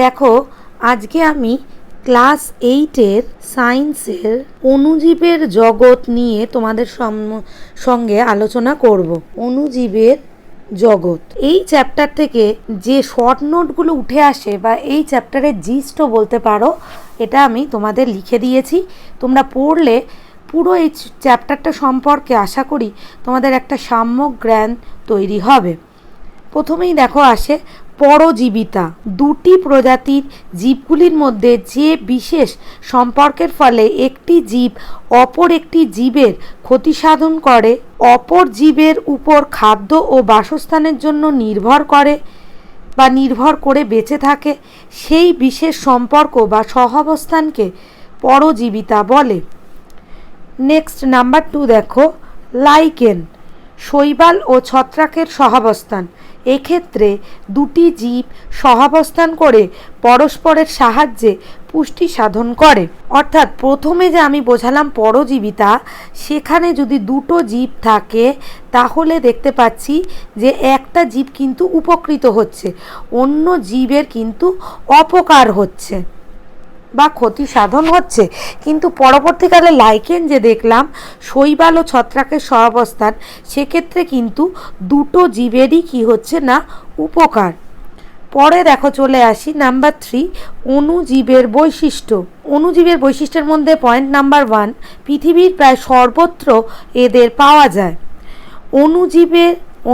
দেখো, আজকে আমি ক্লাস 8-এর সায়েন্সের অণুজীবের জগৎ নিয়ে তোমাদের সঙ্গে আলোচনা করব। অণুজীবের জগৎ এই চ্যাপ্টার থেকে যে শর্ট নোটগুলো উঠে আসে বা এই চ্যাপ্টারের জিস্টও বলতে পারো, এটা আমি তোমাদের লিখে দিয়েছি। তোমরা পড়লে পুরো এই চ্যাপ্টারটা সম্পর্কে আশা করি তোমাদের একটা সাম্যক জ্ঞান তৈরি হবে। প্রথমেই দেখো আসে পরজীবিতা। দুটি প্রজাতির জীবগুলির মধ্যে যে বিশেষ সম্পর্কের ফলে একটি জীব অপর একটি জীবের ক্ষতি সাধন করে, অপর জীবের উপর খাদ্য ও বাসস্থানের জন্য নির্ভর করে বেঁচে থাকে, সেই বিশেষ সম্পর্ক বা সহাবস্থানকে পরজীবিতা বলে। নেক্সট নাম্বার 2 দেখো, লাইকেন। শৈবাল ও ছত্রাকের সহাবস্থান। এক্ষেত্রে দুটি জীব সহাবস্থান করে পরস্পরের সাহায্যে পুষ্টি সাধন করে। অর্থাৎ প্রথমে যে আমি বোঝালাম পরজীবিতা, সেখানে যদি দুটো জীব থাকে তাহলে দেখতে পাচ্ছি যে একটা জীব কিন্তু উপকৃত হচ্ছে, অন্য জীবের কিন্তু অপকার হচ্ছে বা ক্ষতি সাধন হচ্ছে। কিন্তু পরবর্তীকালে লাইকেন যে দেখলাম শৈবাল ও ছত্রাকের সহাবস্থান, সেক্ষেত্রে কিন্তু দুটো জীবেরই কি হচ্ছে না, উপকার। পরে দেখো চলে আসি নাম্বার 3, অণুজীবের বৈশিষ্ট্য। অণুজীবের বৈশিষ্ট্যের মধ্যে পয়েন্ট নাম্বার 1, পৃথিবীর প্রায় সর্বত্র এদের পাওয়া যায়।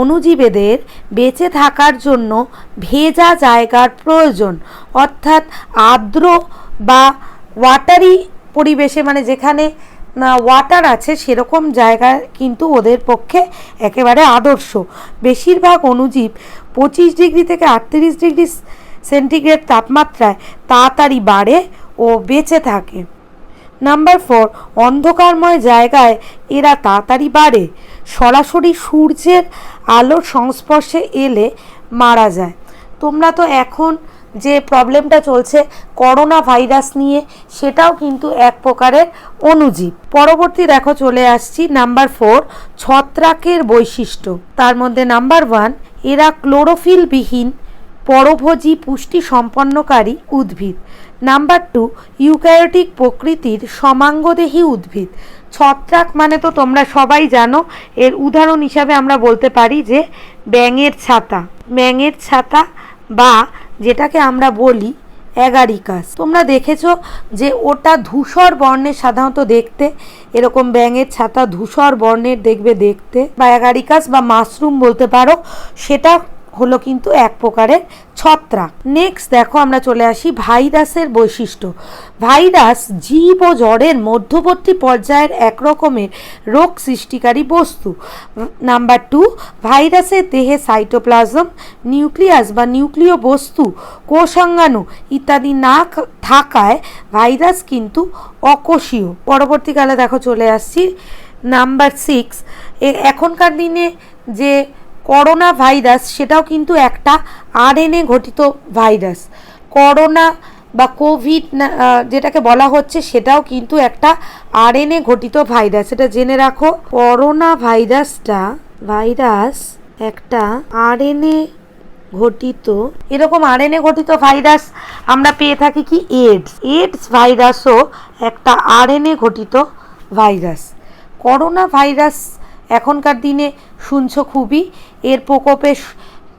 অণুজীবেদের বেঁচে থাকার জন্য ভেজা জায়গার প্রয়োজন, অর্থাৎ আর্দ্র বা ওয়াটারি পরিবেশে, মানে যেখানে ওয়াটার আছে সেরকম জায়গা কিন্তু ওদের পক্ষে একেবারে আদর্শ। বেশিরভাগ অণুজীব 25 ডিগ্রি থেকে 38 ডিগ্রি সেন্টিগ্রেড তাপমাত্রায় তাড়াতাড়ি বাড়ে ও বেঁচে থাকে। নাম্বার 4, অন্ধকারময় জায়গায় এরা তাড়াতাড়ি বাড়ে। সরাসরি সূর্যের আলোর সংস্পর্শে এলে মারা যায়। তোমরা তো এখন যে প্রবলেমটা চলছে করোনা ভাইরাস নিয়ে, সেটাও কিন্তু এক প্রকারের অণুজীব। পরবর্তী দেখো চলে আসছি নাম্বার 4, ছত্রাকের বৈশিষ্ট্য। তার মধ্যে নাম্বার 1, এরা ক্লোরোফিলবিহীন পরভোজী পুষ্টি সম্পন্নকারী উদ্ভিদ। নাম্বার 2, ইউক্যারিওটিক প্রকৃতির সমাঙ্গদেহী উদ্ভিদ। ছত্রাক মানে তো তোমরা সবাই জানো, এর উদাহরণ হিসাবে আমরা বলতে পারি যে ব্যাঙের ছাতা বা যেটাকে আমরা বলি অ্যাগারিকাস। তোমরা দেখেছো যে ওটা ধূসর বর্ণের সাধারণত দেখতে, এরকম ব্যাঙের ছাতা ধূসর বর্ণের দেখতে, বা অ্যাগারিকাস বা মাশরুম বলতে পারো, সেটা হলো কিন্তু এক প্রকারের ছত্রাক। নেক্সট দেখো আমরা চলে আসি ভাইরাসের বৈশিষ্ট্য। ভাইরাস জীব ও জড়ের মধ্যবর্তী পর্যায়ের এক রকমের রোগ সৃষ্টিকারী বস্তু। নাম্বার 2, ভাইরাসের দেহে সাইটোপ্লাজম, নিউক্লিয়াস বা নিউক্লিয় বস্তু, কোষাঙ্গাণু ইত্যাদি না থাকায় ভাইরাস কিন্তু অকোষীয়। পরবর্তীকালে দেখো চলে আসছি নাম্বার 6, এখনকার দিনে যে করোনা ভাইরাস, সেটাও কিন্তু একটা আরএনএ ঘটিত ভাইরাস। করোনা বা কোভিড যেটাকে বলা হচ্ছে, সেটাও কিন্তু একটা আরএনএ ঘটিত ভাইরাস, এটা জেনে রাখো। করোনা ভাইরাস একটা আরএনএ ঘটিত, এরকম আরএনএ ঘটিত ভাইরাস আমরা পেয়ে থাকি কি এইডস ভাইরাসও একটা আরএনএ ঘটিত ভাইরাস। করোনা ভাইরাস এখনকার দিনে শুনছো খুবই, এর প্রকোপে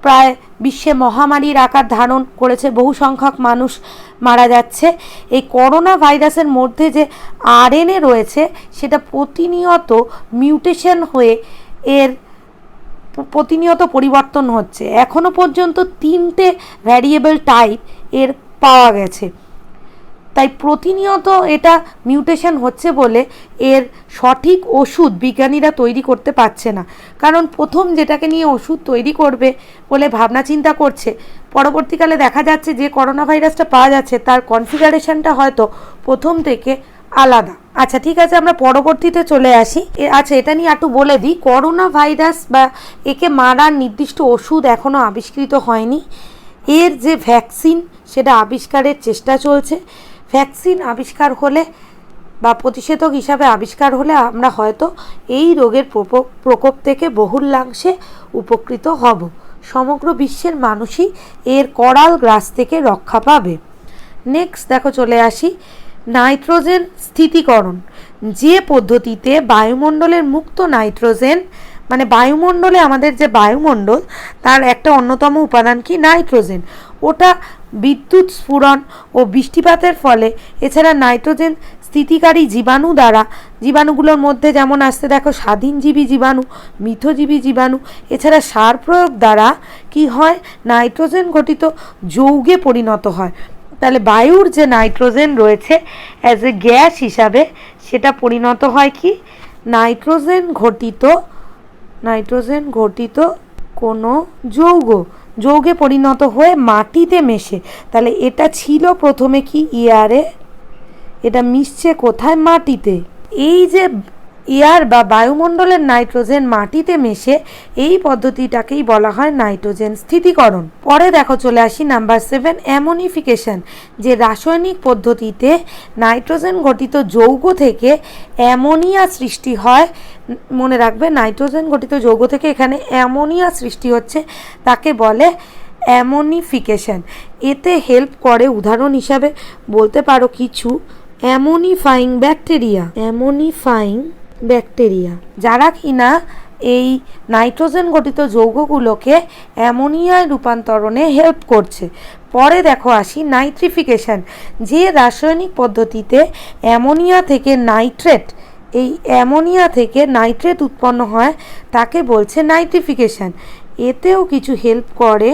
প্রায় বিশ্বে মহামারীর আকার ধারণ করেছে, বহু সংখ্যক মানুষ মারা যাচ্ছে। এই করোনা ভাইরাসের মধ্যে যে আরএনএ রয়েছে, সেটা প্রতিনিয়ত মিউটেশন হয়ে এর প্রতিনিয়ত পরিবর্তন হচ্ছে। এখনো পর্যন্ত 3টে ভ্যারিয়েবল টাইপ এর পাওয়া গেছে, তাই প্রতিনিয়ত এটা মিউটেশন হচ্ছে বলে এর সঠিক ওষুধ বিজ্ঞানীরা তৈরি করতে পারছে না। কারণ প্রথম যেটাকে নিয়ে ওষুধ তৈরি করবে বলে ভাবনা চিন্তা করছে, পরবর্তীকালে দেখা যাচ্ছে যে করোনা ভাইরাসটা পাওয়া যাচ্ছে তার কনফিগারেশনটা হয়তো প্রথম থেকে আলাদা। আচ্ছা ঠিক আছে, আমরা পরবর্তীতে চলে আসি। আচ্ছা এটা নিয়ে একটু বলে দিই, করোনা ভাইরাস বা একে মারার নির্দিষ্ট ওষুধ এখনও আবিষ্কৃত হয়নি। এর যে ভ্যাকসিন, সেটা আবিষ্কারের চেষ্টা চলছে। ভ্যাকসিন আবিষ্কার হলে বা প্রতিষেধক হিসাবে আবিষ্কার হলে আমরা হয়তো এই রোগের প্রকোপ থেকে বহুলাংশে উপকৃত হব। সমগ্র বিশ্বের মানুষই এর করাল গ্রাস থেকে রক্ষা পাবে। নেক্সট দেখো চলে আসি নাইট্রোজেন স্থিতিকরণ, যে পদ্ধতিতে বায়ুমণ্ডলের মুক্ত নাইট্রোজেন, মানে বায়ুমণ্ডলে আমাদের যে বায়ুমণ্ডল তার একটা অন্যতম উপাদান কি নাইট্রোজেন, ওটা বিদ্যুৎ স্ফুরণ ও বৃষ্টিপাতের ফলে এছাড়া নাইট্রোজেন স্থিতিকারী জীবাণু দ্বারা, জীবাণুগুলোর মধ্যে যেমন আসতে দেখো স্বাধীনজীবী জীবাণু, মিথজীবী জীবাণু, এছাড়া সার প্রয়োগ দ্বারা কি হয় নাইট্রোজেন ঘটিত যৌগে পরিণত হয়। তাহলে বায়ুর যে নাইট্রোজেন রয়েছে অ্যাজ এ গ্যাস হিসাবে সেটা পরিণত হয় কি নাইট্রোজেন ঘটিত কোনো যৌগে পরিণত হয়ে মাটিতে মেশে। তাহলে এটা ছিল প্রথমে কি এয়ারে, এটা মিশছে কোথায় মাটিতে। এই যে এয়ার বা বায়ুমণ্ডলের নাইট্রোজেন মাটিতে মেশে এই পদ্ধতিটাকেই বলা হয় নাইট্রোজেন স্থিতিকরণ। পরে দেখো চলে আসি নাম্বার 7 অ্যামোনিফিকেশন, যে রাসায়নিক পদ্ধতিতে নাইট্রোজেন ঘটিত যৌগ থেকে অ্যামোনিয়া সৃষ্টি হয়। মনে রাখবে নাইট্রোজেন ঘটিত যৌগ থেকে এখানে অ্যামোনিয়া সৃষ্টি হচ্ছে, তাকে বলে অ্যামোনিফিকেশন। এতে হেল্প করে উদাহরণ হিসাবে বলতে পারো কিছু অ্যামোনিফাইং ব্যাকটেরিয়া যারা কিনা এই নাইট্রোজেন ঘটিত যৌগগুলোকে অ্যামোনিয়ায় রূপান্তরণে হেল্প করছে। পরে দেখো আসি নাইট্রিফিকেশন, যে রাসায়নিক পদ্ধতিতে অ্যামোনিয়া থেকে নাইট্রেট উৎপন্ন হয় তাকে বলছে নাইট্রিফিকেশন। এতেও কিছু হেল্প করে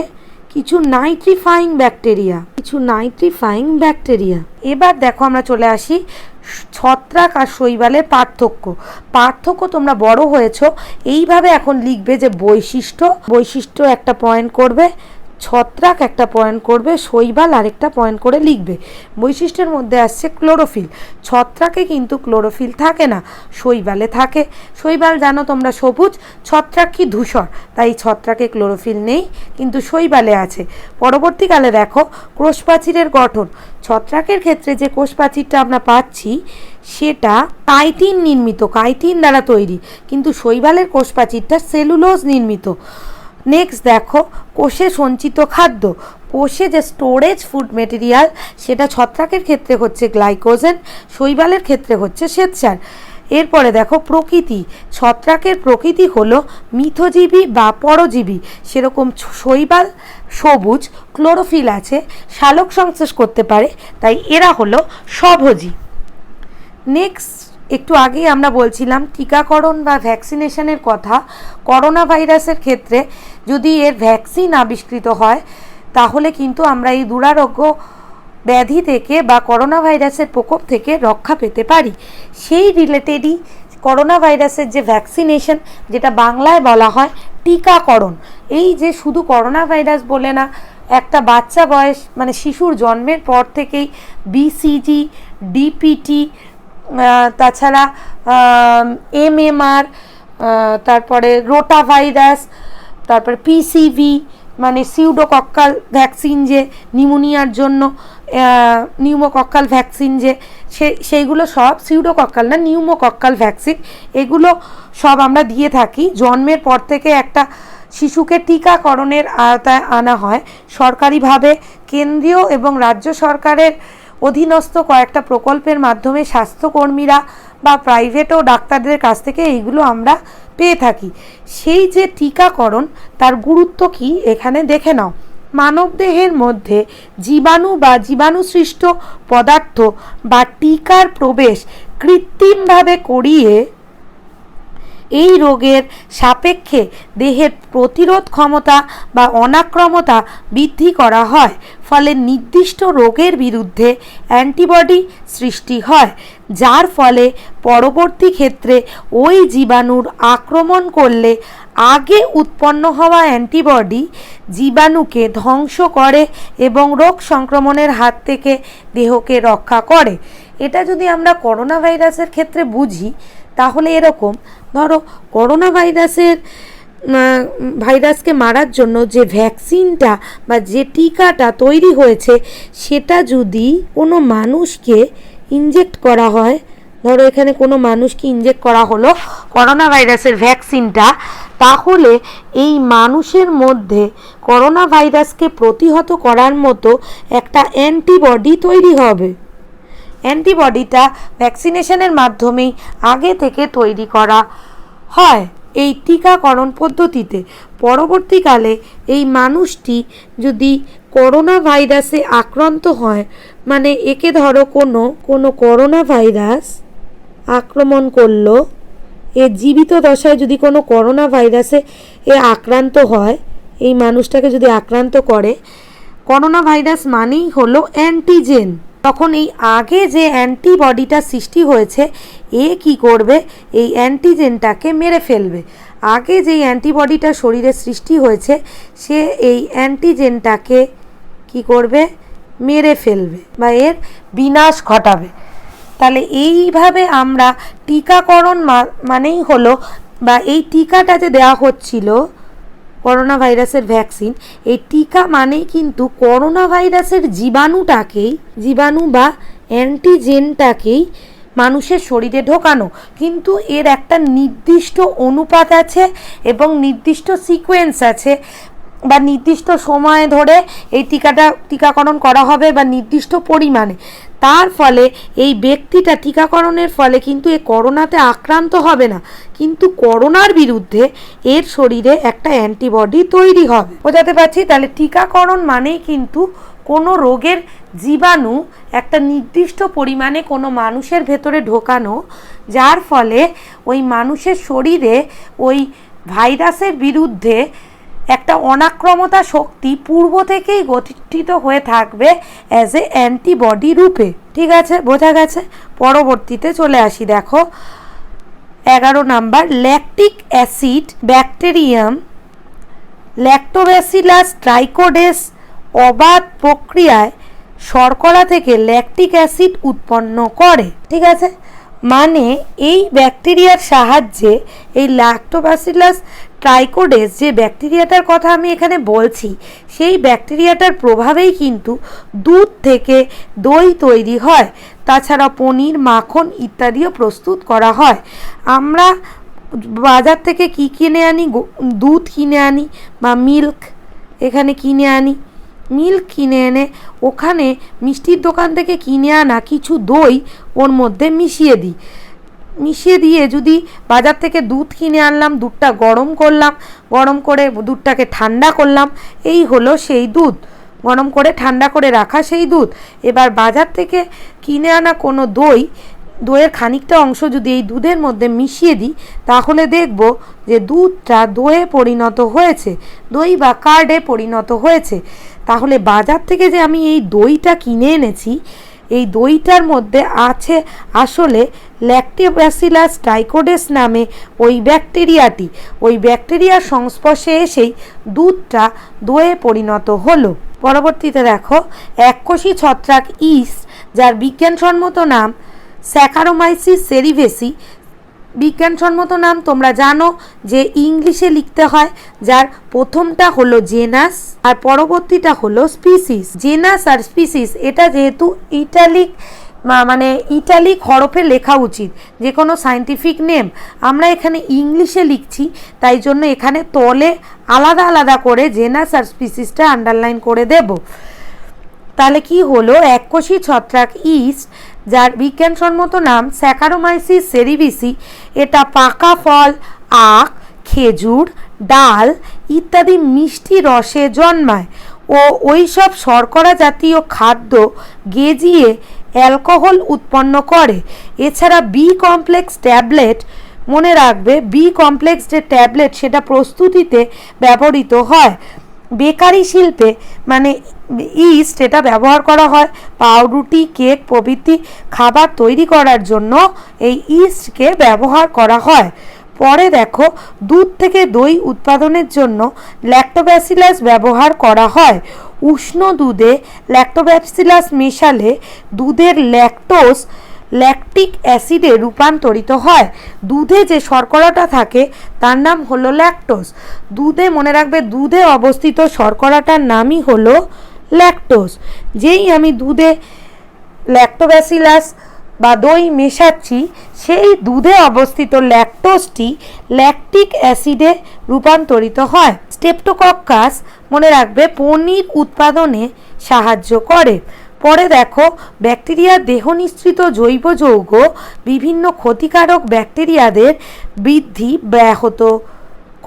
কিছু নাইট্রিফাইং ব্যাকটেরিয়া। এবার দেখো আমরা চলে আসি ছত্রাক আর শৈবালের পার্থক্য তোমরা বড় হয়েছ, এইভাবে এখন লিখবে যে বৈশিষ্ট্য একটা পয়েন্ট করবে, ছত্রাক একটা পয়েন্ট করবে, শৈবাল আরেকটা পয়েন্ট করে লিখবে। বৈশিষ্ট্যের মধ্যে আসছে ক্লোরোফিল, ছত্রাকে কিন্তু ক্লোরোফিল থাকে না, শৈবালে থাকে। শৈবাল জানো তোমরা সবুজ, ছত্রাক কি ধূসর, তাই ছত্রাকে ক্লোরোফিল নেই কিন্তু শৈবালে আছে। পরবর্তীকালে দেখো কোষপ্রাচীরের গঠন, ছত্রাকের ক্ষেত্রে যে কোষপ্রাচীরটা আমরা পাচ্ছি সেটা কাইটিন দ্বারা তৈরি, কিন্তু শৈবালের কোষপ্রাচীরটা সেলুলোজ নির্মিত। নেক্সট দেখো কোষে সঞ্চিত খাদ্য, কোষে যে স্টোরেজ ফুড মেটেরিয়াল সেটা ছত্রাকের ক্ষেত্রে হচ্ছে গ্লাইকোজেন, শৈবালের ক্ষেত্রে হচ্ছে শ্বেতসার। এরপরে দেখো প্রকৃতি, ছত্রাকের প্রকৃতি হলো মিথজীবী বা পরজীবী, সেরকম শৈবাল সবুজ, ক্লোরোফিল আছে, সালোক সংশ্লেষ করতে পারে, তাই এরা হলো স্বভোজী। নেক্সট একটু আগেই আমরা বলছিলাম টিকাকরণ বা ভ্যাকসিনেশনের কথা। করোনা ভাইরাসের ক্ষেত্রে যদি এর ভ্যাকসিন আবিষ্কৃত হয় তাহলে কিন্তু আমরা এই দুরারোগ্য ব্যাধি থেকে বা করোনা ভাইরাসের প্রকোপ থেকে রক্ষা পেতে পারি। সেই রিলেটেডই করোনা ভাইরাসের যে ভ্যাকসিনেশন, যেটা বাংলায় বলা হয় টিকাকরণ। এই যে শুধু করোনা ভাইরাস বলে না, একটা বাচ্চা বয়স মানে শিশুর জন্মের পর থেকেই বিসিজি, ডিপিটি, তাছাড়া এমএমআর, তারপরে রোটা ভাইরাস, তারপরে পিসিভি মানে সিউডোকক্কাল ভ্যাকসিন, যে নিউমোনিয়ার জন্য নিউমোকক্কাল ভ্যাকসিন, যে সেইগুলো সব সিউডোকক্কাল না, নিউমোকক্কাল ভ্যাকসিন, এগুলো সব আমরা দিয়ে থাকি। জন্মের পর থেকে একটা শিশুকে টিকাকরণের আওতায় আনা হয় সরকারিভাবে। কেন্দ্রীয় এবং রাজ্য সরকারের অধীনস্থ কয়েকটা প্রকল্পের মাধ্যমে স্বাস্থ্যকর্মীরা বা প্রাইভেটও ডাক্তারদের কাছ থেকে এইগুলো আমরা পেয়ে থাকি। সেই যে টিকাকরণ তার গুরুত্ব কি এখানে দেখে নাও। মানবদেহের মধ্যে জীবাণু বা জীবাণুসৃষ্ট পদার্থ বা টিকার প্রবেশ কৃত্রিমভাবে করিয়ে এই রোগের সাপেক্ষে দেহের প্রতিরোধ ক্ষমতা বা অনাক্রমতা বৃদ্ধি করা হয়, ফলে নির্দিষ্ট রোগের বিরুদ্ধে অ্যান্টিবডি সৃষ্টি হয়, যার ফলে পরবর্তী ক্ষেত্রে ওই জীবাণুর আক্রমণ করলে আগে উৎপন্ন হওয়া অ্যান্টিবডি জীবাণুকে ধ্বংস করে এবং রোগ সংক্রমণের হাত থেকে দেহকে রক্ষা করে। এটা যদি আমরা করোনা ভাইরাসের ক্ষেত্রে বুঝি তাহলে এরকম, ধরো করোনা ভাইরাসকে মারার জন্য যে ভ্যাকসিনটা বা যে টিকাটা তৈরি হয়েছে সেটা যদি কোনো মানুষকে ইনজেক্ট করা হয়, ধরো এখানে কোনো মানুষকে ইনজেক্ট করা হলো করোনা ভাইরাসের ভ্যাকসিনটা, তাহলে এই মানুষের মধ্যে করোনা ভাইরাসকে প্রতিহত করার মতো একটা অ্যান্টিবডি তৈরি হবে। অ্যান্টিবডিটা ভ্যাকসিনেশনের মাধ্যমেই আগে থেকে তৈরি করা হয় এই টিকাকরণ পদ্ধতিতে। পরবর্তীকালে এই মানুষটি যদি করোনা ভাইরাসে আক্রান্ত হয়, মানে একে ধরো কোনো করোনা ভাইরাস আক্রমণ করলো, এ জীবিত দশায় যদি কোনো করোনা ভাইরাসে আক্রান্ত হয়, এই মানুষটাকে যদি আক্রান্ত করে, করোনা ভাইরাস মানেই হলো অ্যান্টিজেন। তখন এই আগে যে অ্যান্টিবডিটা সৃষ্টি হয়েছে কি করবে, এই অ্যান্টিজেনটাকে মেরে ফেলবে। আগে যেই অ্যান্টিবডিটা শরীরে সৃষ্টি হয়েছে সে এই অ্যান্টিজেনটাকে কি করবে, মেরে ফেলবে বা এর বিনাশ ঘটাবে। তাহলে এইভাবে আমরা টিকাকরণ মানেই হলো, বা এই টিকাটা যে দেওয়া হচ্ছিল করোনা ভাইরাসের ভ্যাকসিন, এই টিকা মানেই কিন্তু করোনা ভাইরাসের জীবাণু বা অ্যান্টিজেনটাকেই মানুষের শরীরে ঢোকানো। কিন্তু এর একটা নির্দিষ্ট অনুপাত আছে এবং নির্দিষ্ট সিকোয়েন্স আছে, বা নির্দিষ্ট সময় ধরে এই টিকাকরণ করা হবে বা নির্দিষ্ট পরিমাণে। তার ফলে এই ব্যক্তিটা টিকাকরণের ফলে কিন্তু এই করোনাতে আক্রান্ত হবে না, কিন্তু করোনার বিরুদ্ধে এর শরীরে একটা অ্যান্টিবডি তৈরি হবে। বোঝাতে পারছি? তাহলে টিকাকরণ মানেই কিন্তু কোনো রোগের জীবাণু একটা নির্দিষ্ট পরিমাণে কোনো মানুষের ভেতরে ঢোকানো, যার ফলে ওই মানুষের শরীরে ওই ভাইরাসের বিরুদ্ধে একটা অনাক্রমতা শক্তি পূর্ব থেকেই গঠিত হয়ে থাকবে অ্যাজ এ অ্যান্টিবডি রূপে। ঠিক আছে, বোঝা গেছে? পরবর্তীতে চলে আসি, দেখো 11 number, lactic acid bacterium lactobacillus ট্রাইকোডেস অবাধ প্রক্রিয়ায় শর্করা থেকে ল্যাকটিক অ্যাসিড উৎপন্ন করে। ঠিক আছে, মানে এই ব্যাকটেরিয়ার সাহায্যে এই ল্যাক্টোব্যাসিলাস ট্রাইকোডেস যে ব্যাকটেরিয়াটার কথা আমি এখানে বলছি, সেই ব্যাকটেরিয়াটার প্রভাবেই কিন্তু দুধ থেকে দই তৈরি হয়। তাছাড়া পনির, মাখন ইত্যাদিও প্রস্তুত করা হয়। আমরা বাজার থেকে কি কিনে আনি? দুধ কিনে আনি বা মিল্ক এখানে কিনে আনি। মিল্ক কিনে এনে ওখানে মিষ্টির দোকান থেকে কিনে আনা কিছু দই ওর মধ্যে মিশিয়ে দিয়ে যদি বাজার থেকে দুধ কিনে আনলাম, দুধটা গরম করলাম, গরম করে দুধটাকে ঠান্ডা করলাম, এই হলো সেই দুধ, গরম করে ঠান্ডা করে রাখা সেই দুধ। এবার বাজার থেকে কিনে আনা কোনো দইয়ের খানিকটা অংশ যদি এই দুধের মধ্যে মিশিয়ে দিই, তাহলে দেখব যে দুধটা দইয়ে পরিণত হয়েছে, দই বা কার্ডে পরিণত হয়েছে। তাহলে বাজার থেকে যে আমি এই দইটা কিনে এনেছি, এই দইটার মধ্যে আছে আসলে ল্যাক্টোব্যাসিলাস ট্রাইকোডেস নামে ওই ব্যাকটেরিয়াটি। ওই ব্যাকটেরিয়ার সংস্পর্শে এসেই দুধটা দইয়ে পরিণত হলো। পরবর্তীতে দেখো, এককোষী ছত্রাক ইস্ট, যার বিজ্ঞানসম্মত নাম স্যাকারোমাইসিস সেরিভেসি। বিজ্ঞানসম্মত নাম তোমরা জানো যে ইংলিশে লিখতে হয়, যার প্রথমটা হলো জেনাস আর পরবর্তীটা হলো স্পিসিস। জেনাস আর স্পিসিস এটা যেহেতু ইটালিক হরফে লেখা উচিত যে কোনো সায়েন্টিফিক নেম, আমরা এখানে ইংলিশে লিখছি, তাই জন্য এখানে তলে আলাদা আলাদা করে জেনাস আর স্পিসিসটা আন্ডারলাইন করে দেব। তাহলে কি হলো, এককোষী ছত্রাক ইস্ট, যার বিজ্ঞানসম্মত নাম স্যাকারোমাইসিস সেরিভিসি, এটা পাকা ফল, আখ, খেজুর, ডাল ইত্যাদি মিষ্টি রসে জন্মায় ও ওই সব শর্করা জাতীয় খাদ্য গেজিয়ে অ্যালকোহল উৎপন্ন করে। এছাড়া বি কমপ্লেক্স ট্যাবলেট, মনে রাখবে বি কমপ্লেক্স যে ট্যাবলেট সেটা প্রস্তুতিতে ব্যবহৃত হয়। বেকারি শিল্পে মানে ইস্ট এটা ব্যবহার করা হয় পাউরুটি, কেক প্রভৃতি খাবার তৈরি করার জন্য এই ইস্টকে ব্যবহার করা হয়। পরে দেখো, দুধ থেকে দই উৎপাদনের জন্য ল্যাক্টোব্যাসিলাস ব্যবহার করা হয়। উষ্ণ দুধে ল্যাক্টোব্যাসিলাস মেশালে দুধের ল্যাকটিক অ্যাসিডে রূপান্তরিত হয়। দুধে যে শর্করাটা থাকে তার নাম হলো ল্যাকটোজ। দুধে, মনে রাখবে, দুধে অবস্থিত শর্করাটার নামই হলো ল্যাকটোজ। যেই আমি দুধে ল্যাক্টোব্যাসিলাস বা দই মেশাচ্ছি, সেই দুধে অবস্থিত ল্যাকটোজটি ল্যাকটিক অ্যাসিডে রূপান্তরিত হয়। স্ট্রেপ্টোকক্কাস মনে রাখবে পনির উৎপাদনে সাহায্য করে। পরে দেখো, ব্যাকটেরিয়ার দেহ নিঃসৃত জৈব যৌগ বিভিন্ন ক্ষতিকারক ব্যাকটেরিয়াদের বৃদ্ধি ব্যাহত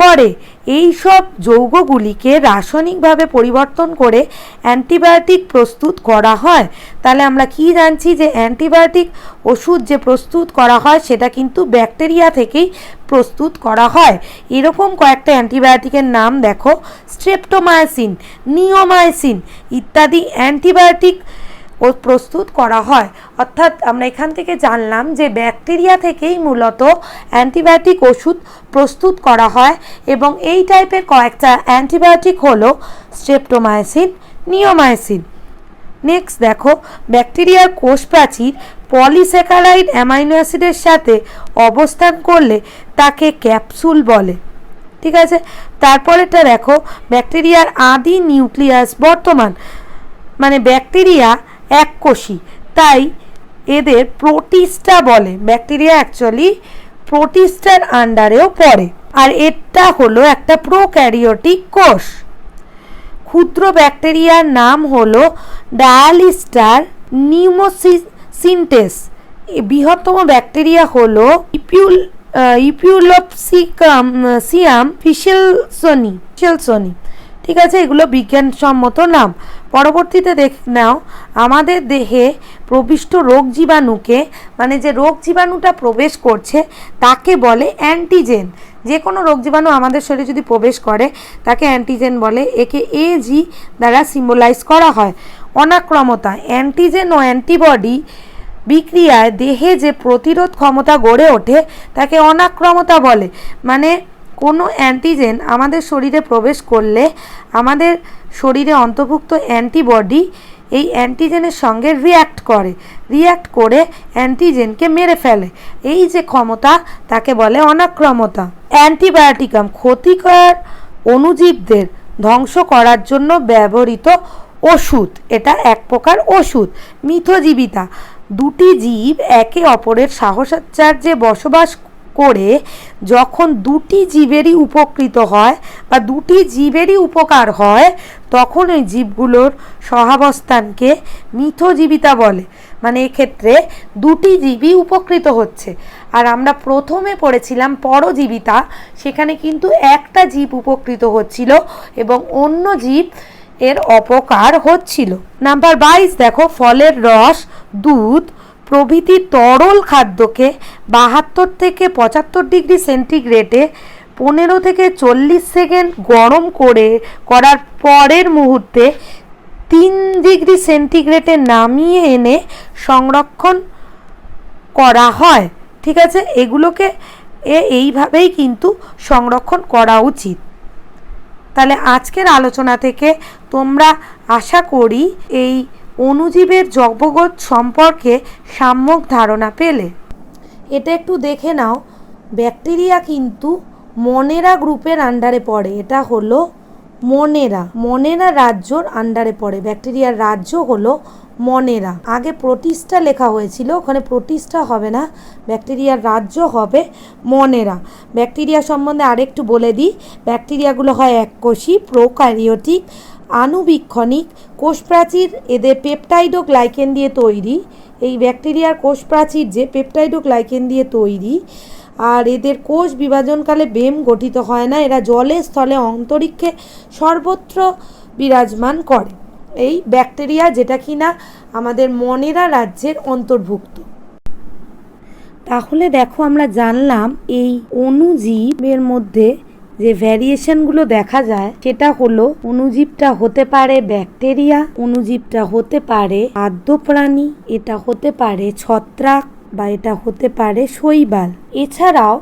করে। এই সব যৌগগুলিকে রাসায়নিকভাবে পরিবর্তন করে অ্যান্টিবায়োটিক প্রস্তুত করা হয়। তাহলে আমরা কি জানছি যে অ্যান্টিবায়োটিক ওষুধ যে প্রস্তুত করা হয় সেটা কিন্তু ব্যাকটেরিয়া থেকেই প্রস্তুত করা হয়। এরকম কয়েকটা অ্যান্টিবায়োটিকের নাম দেখো, স্ট্রেপ্টোমাইসিন, নিওমাইসিন ইত্যাদি অ্যান্টিবায়োটিক ও প্রস্তুত করা হয়। অর্থাৎ আমরা এখান থেকে জানলাম যে ব্যাকটেরিয়া থেকেই মূলত অ্যান্টিবায়োটিক ওষুধ প্রস্তুত করা হয় এবং এই টাইপের কয়েকটা অ্যান্টিবায়োটিক হলো স্ট্রেপ্টোমাইসিন, নিওমাইসিন। নেক্সট দেখো, ব্যাকটেরিয়ার কোষ প্রাচীর পলিস্যাকারাইড অ্যামাইনো অ্যাসিডের সাথে অবস্থান করলে তাকে ক্যাপসুল বলে। ঠিক আছে, তারপরেটা দেখো, ব্যাকটেরিয়ার আদি নিউক্লিয়াস বর্তমান, মানে ব্যাকটেরিয়া এককোষী, তাই এদের প্রোটিস্টা বলে। ব্যাকটেরিয়া অ্যাকচুয়ালি প্রোটিস্টার আন্ডারেও পড়ে। আর এটা হলো একটা প্রোক্যারিওটিক কোষ। ক্ষুদ্র ব্যাকটেরিয়ার নাম হলো ডায়ালিস্টার নিউমোসিনটেস। বৃহত্তম ব্যাকটেরিয়া হলো ইপিউলোপসিয়াম ফিশেলসনি। ঠিক আছে, এগুলো বিজ্ঞানসম্মত নাম। পরবর্তীতে দেখে নাও, আমাদের দেহে প্রবিষ্ট রোগ জীবাণুকে, মানে যে রোগ জীবাণুটা প্রবেশ করছে তাকে বলে অ্যান্টিজেন। যে কোনো রোগ জীবাণু আমাদের শরীরে যদি প্রবেশ করে তাকে অ্যান্টিজেন বলে। একে এজি দ্বারা সিম্বলাইজ করা হয়। অনাক্রমতা, অ্যান্টিজেন ও অ্যান্টিবডি বিক্রিয়ায় দেহে যে প্রতিরোধ ক্ষমতা গড়ে ওঠে তাকে অনাক্রমতা বলে। মানে কোনো অ্যান্টিজেন আমাদের শরীরে প্রবেশ করলে আমাদের শরীরে অন্তর্ভুক্ত অ্যান্টিবডি এই অ্যান্টিজেনের সঙ্গে রিয়্যাক্ট করে অ্যান্টিজেনকে মেরে ফেলে। এই যে ক্ষমতা তাকে বলে অনাক্রমতা। অ্যান্টিবায়োটিকাম, ক্ষতিকর অণুজীবদের ধ্বংস করার জন্য ব্যবহৃত ওষুধ। এটা এক প্রকার ওষুধ। মিথজীবিতা, দুটি জীব একে অপরের সাহচর্যে বসবাস করে যখন দুটি জীবেরই উপকৃত হয় বা দুটি জীবেরই উপকার হয় তখন ওই জীবগুলোর সহাবস্থানকে মিথজীবিতা বলে। মানে এক্ষেত্রে দুটি জীবই উপকৃত হচ্ছে। আর আমরা প্রথমে পড়েছিলাম পরজীবিতা, সেখানে কিন্তু একটা জীব উপকৃত হচ্ছিল এবং অন্য জীব এর অপকার হচ্ছিল। নাম্বার 22 দেখো, ফলের রস, দুধ প্রভৃতি তরল খাদ্যকে 72 থেকে 75 ডিগ্রি সেন্টিগ্রেডে 15 থেকে 40 সেকেন্ড গরম করার পরের মুহূর্তে 3 ডিগ্রি সেন্টিগ্রেডে নামিয়ে এনে সংরক্ষণ করা হয়। ঠিক আছে, এগুলোকে এইভাবেই কিন্তু সংরক্ষণ করা উচিত। তাহলে আজকের আলোচনা থেকে তোমরা আশা করি এই অণুজীবের জগৎ সম্পর্কে সাম্যক ধারণা পেলে। এটা একটু দেখে নাও, ব্যাকটেরিয়া কিন্তু মনেরা গ্রুপের আন্ডারে পড়ে। এটা হলো মনেরা রাজ্যর আন্ডারে পড়ে। ব্যাকটেরিয়ার রাজ্য হলো মনেরা। আগে প্রোটিস্টা লেখা হয়েছিল, ওখানে প্রোটিস্টা হবে না, ব্যাকটেরিয়ার রাজ্য হবে মনেরা। ব্যাকটেরিয়া সম্বন্ধে আরেকটু বলে দিই, ব্যাকটেরিয়াগুলো হয় এককোষী, প্রোক্যারিওটিক, আণুবীক্ষণিক। কোষ প্রাচীর এদের পেপটাইডোগ্লাইকেন দিয়ে তৈরি। এই ব্যাকটেরিয়ার কোষ প্রাচীর যে পেপটাইডোগ্লাইকেন দিয়ে তৈরি। আর এদের কোষ বিভাজনকালে বেম গঠিত হয় না। এরা জলে, স্থলে, অন্তরিক্ষে সর্বত্র বিরাজমান করে। এই ব্যাকটেরিয়া, যেটা কিনা আমাদের মনেরা রাজ্যের অন্তর্ভুক্ত। তাহলে দেখো, আমরা জানলাম এই অণুজীবের মধ্যে যে ভ্যারিয়েশনগুলো দেখা যায় সেটা হলো, অণুজীবটা হতে পারে ব্যাকটেরিয়া, অণুজীবটা হতে পারে আদ্য প্রাণী, এটা হতে পারে ছত্রাক বা এটা হতে পারে শৈবাল। এছাড়াও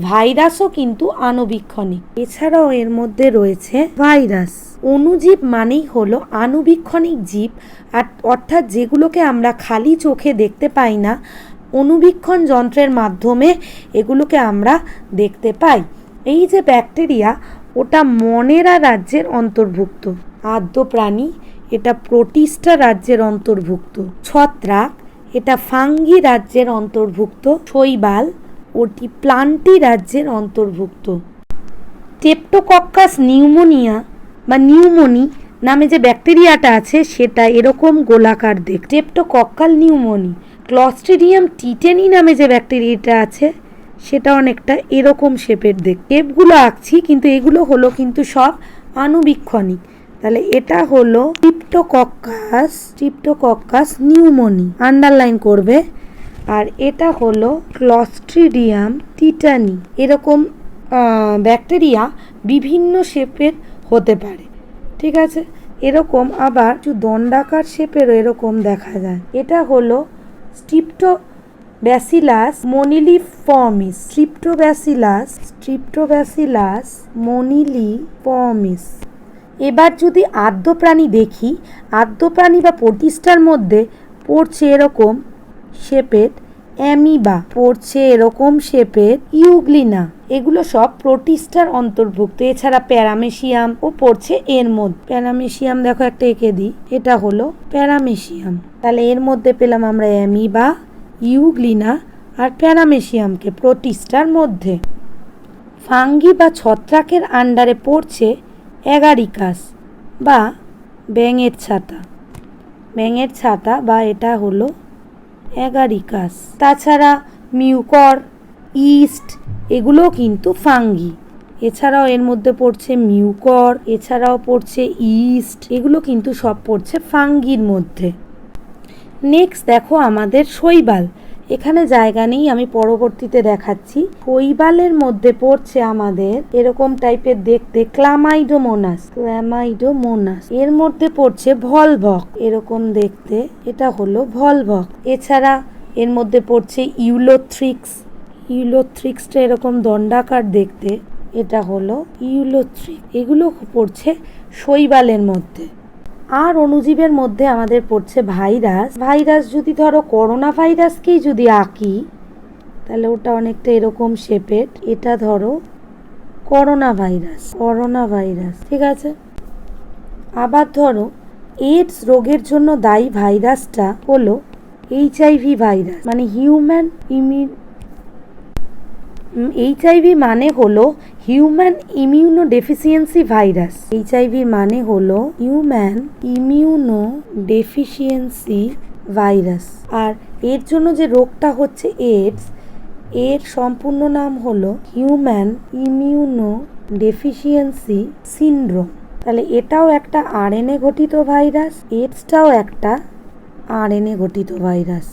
ভাইরাসও কিন্তু আণুবীক্ষণিক। এছাড়াও এর মধ্যে রয়েছে ভাইরাস। অণুজীব মানেই হলো আণুবীক্ষণিক জীব, অর্থাৎ যেগুলোকে আমরা খালি চোখে দেখতে পাই না, অণুবীক্ষণ যন্ত্রের মাধ্যমে এগুলোকে আমরা দেখতে পাই। এই যে ব্যাকটেরিয়া, ওটা মনেরা রাজ্যের অন্তর্ভুক্ত। আদ্য প্রাণী, এটা প্রোটিস্টা রাজ্যের অন্তর্ভুক্ত। ছত্রাক, এটা ফাঙ্গি রাজ্যের অন্তর্ভুক্ত। শৈবাল ওটি প্লান্টি রাজ্যের অন্তর্ভুক্ত। স্ট্রেপ্টোকক্কাস নিউমোনিয়া বা নিউমোনি নামে যে ব্যাকটেরিয়াটা আছে সেটা এরকম গোলাকার দেখতে। Streptococcal pneumoniae. ক্লস্ট্রিডিয়াম টিটেনি নামে যে ব্যাকটেরিয়াটা আছে সেটা অনেকটা এরকম শেপের দেখতে। শেপগুলো আঁকছি কিন্তু এগুলো হলো কিন্তু সব আণুবীক্ষণিক। তাহলে এটা হলো স্ট্রেপ্টোকক্কাস নিউমোনি, আন্ডারলাইন করবে। আর এটা হলো ক্লস্ট্রিডিয়াম টিটানি। এরকম ব্যাকটেরিয়া বিভিন্ন শেপের হতে পারে, ঠিক আছে। এরকম আবার একটু দণ্ডাকার শেপেরও এরকম দেখা যায়। এটা হলো স্ট্রিপ্টোব্যাসিলাস মনিলিফর্মিস। স্ট্রিপ্টোব্যাসিলাস মনিলিফর্মিস। এবার যদি আদ্য প্রাণী দেখি, আদ্য প্রাণী বা প্রোটিস্টার মধ্যে পড়ছে এরকম শেপের অ্যামিবা, পড়ছে এরকম শেপের ইউগ্লিনা। এগুলো সব প্রোটিস্টার অন্তর্ভুক্ত। এছাড়া প্যারামেশিয়াম ও পড়ছে এর মধ্যে। প্যারামেশিয়াম দেখো একটা এঁকে দিই, এটা হলো প্যারামেশিয়াম। তাহলে এর মধ্যে পেলাম আমরা অ্যামিবা, ইউগ্লিনা আর প্যারামেশিয়ামকে প্রোটিস্টার মধ্যে। ফাঙ্গি বা ছত্রাকের আন্ডারে পড়ছে অ্যাগারিকাস বা ব্যাঙের ছাতা বা এটা হলো অ্যাগারিকাস। তাছাড়া মিউকর, ইস্ট এগুলোও কিন্তু ফাঙ্গি। এছাড়াও এর মধ্যে পড়ছে মিউকর, এছাড়াও পড়ছে ইস্ট, এগুলো কিন্তু সব পড়ছে ফাঙ্গির মধ্যে। নেক্সট দেখো আমাদের শৈবাল। এখানে জায়গা নেই, আমি পরবর্তীতে দেখাচ্ছি। শৈবালের মধ্যে পড়ছে আমাদের এরকম টাইপের দেখতে ক্লামাইডোমোনাস। এর মধ্যে পড়ছে ভলভক, এরকম দেখতে, এটা হলো ভলভক। এছাড়া এর মধ্যে পড়ছে ইউলোথ্রিক্সটা এরকম দণ্ডাকার দেখতে, এটা হলো ইউলোথ্রিক্স। এগুলো পড়ছে শৈবালের মধ্যে। আর অণুজীবের মধ্যে আমাদের পড়ছে ভাইরাস। যদি ধরো করোনা ভাইরাসকেই যদি আঁকি তাহলে ওটা অনেকটা এরকম শেপের। এটা ধরো করোনা ভাইরাস, ঠিক আছে। আবার ধরো এইডস রোগের জন্য দায়ী ভাইরাসটা হলো HIV ভাইরাস, মানে HIV মানে হলো human immuno deficiency virus. HIV মানে হলো হিউম্যান ইমিউনো ডেফিসিয়েন্সি ভাইরাস। আর এর জন্য যে রোগটা হচ্ছে এইডস, এর সম্পূর্ণ নাম হলো হিউম্যান ইমিউনো ডেফিসিয়েন্সি সিনড্রোম। তাহলে এটাও একটা RNA ঘটিত ভাইরাস, এইডসটাও একটা RNA ঘটিত ভাইরাস।